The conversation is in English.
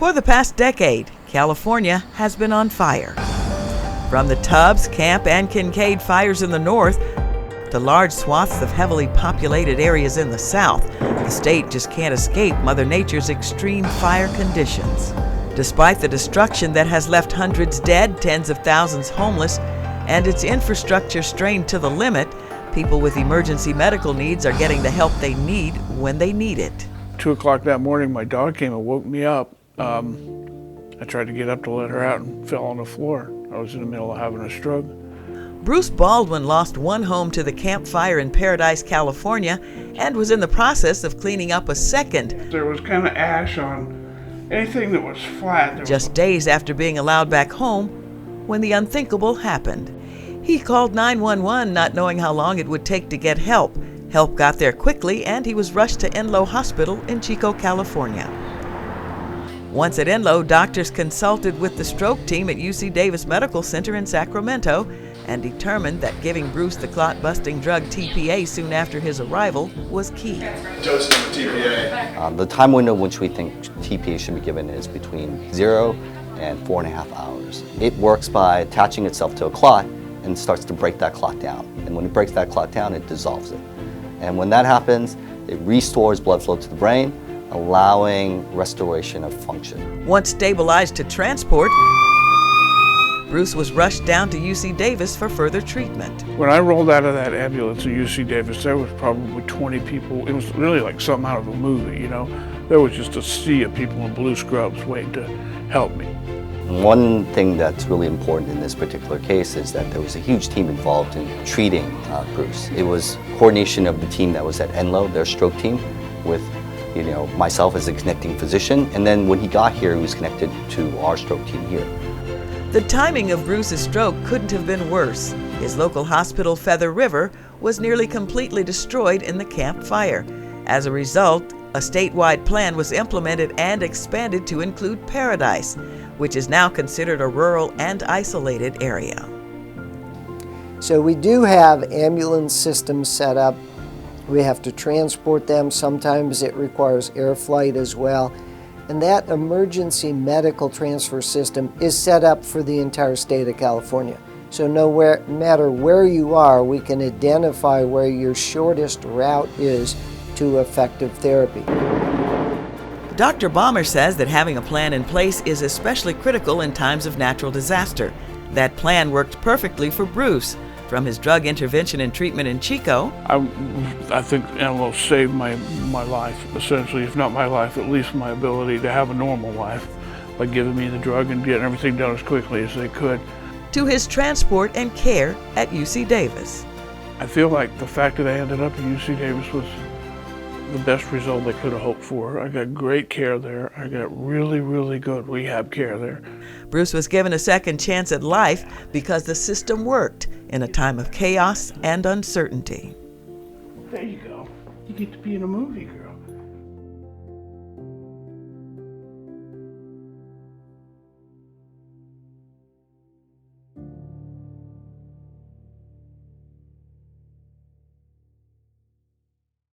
For the past decade, California has been on fire. From the Tubbs, Camp, and Kincaid fires in the north to large swaths of heavily populated areas in the south, the state just can't escape Mother Nature's extreme fire conditions. Despite the destruction that has left hundreds dead, tens of thousands homeless, and its infrastructure strained to the limit, people with emergency medical needs are getting the help they need when they need it. 2 o'clock that morning, my dog came and woke me up. I tried to get up to let her out and fell on the floor. I was in the middle of having a stroke. Bruce Baldwin lost one home to the Camp Fire in Paradise, California, and was in the process of cleaning up a second. There was kind of ash on anything that was flat. Just days after being allowed back home, when the unthinkable happened. He called 911, not knowing how long it would take to get help. Help got there quickly, and he was rushed to Enloe Hospital in Chico, California. Once at Enloe, doctors consulted with the stroke team at UC Davis Medical Center in Sacramento and determined that giving Bruce the clot-busting drug TPA soon after his arrival was key. Dosing of TPA. The time window which we think TPA should be given is between 0 and 4.5 hours. It works by attaching itself to a clot and starts to break that clot down. And when it breaks that clot down, it dissolves it. And when that happens, it restores blood flow to the brain, allowing restoration of function. Once stabilized to transport, Bruce was rushed down to UC Davis for further treatment. When I rolled out of that ambulance at UC Davis, there was probably 20 people. It was really like something out of a movie, you know? There was just a sea of people in blue scrubs waiting to help me. One thing that's really important in this particular case is that there was a huge team involved in treating Bruce. It was coordination of the team that was at Enloe, their stroke team, with myself as a connecting physician, and then when he got here, he was connected to our stroke team here. The timing of Bruce's stroke couldn't have been worse. His local hospital, Feather River, was nearly completely destroyed in the Camp Fire. As a result, a statewide plan was implemented and expanded to include Paradise, which is now considered a rural and isolated area. So we do have ambulance systems set up. We have to transport them. Sometimes it requires air flight as well. And that emergency medical transfer system is set up for the entire state of California. So no matter where you are, we can identify where your shortest route is to effective therapy. Dr. Balmer says that having a plan in place is especially critical in times of natural disaster. That plan worked perfectly for Bruce. From his drug intervention and treatment in Chico, I think Enloe saved my life, essentially, if not my life, at least my ability to have a normal life by giving me the drug and getting everything done as quickly as they could. to his transport and care at UC Davis. I feel like the fact that I ended up at UC Davis was the best result I could have hoped for. I got great care there. I got really, really good rehab care there. Bruce was given a second chance at life because the system worked in a time of chaos and uncertainty. There you go. You get to be in a movie, girl.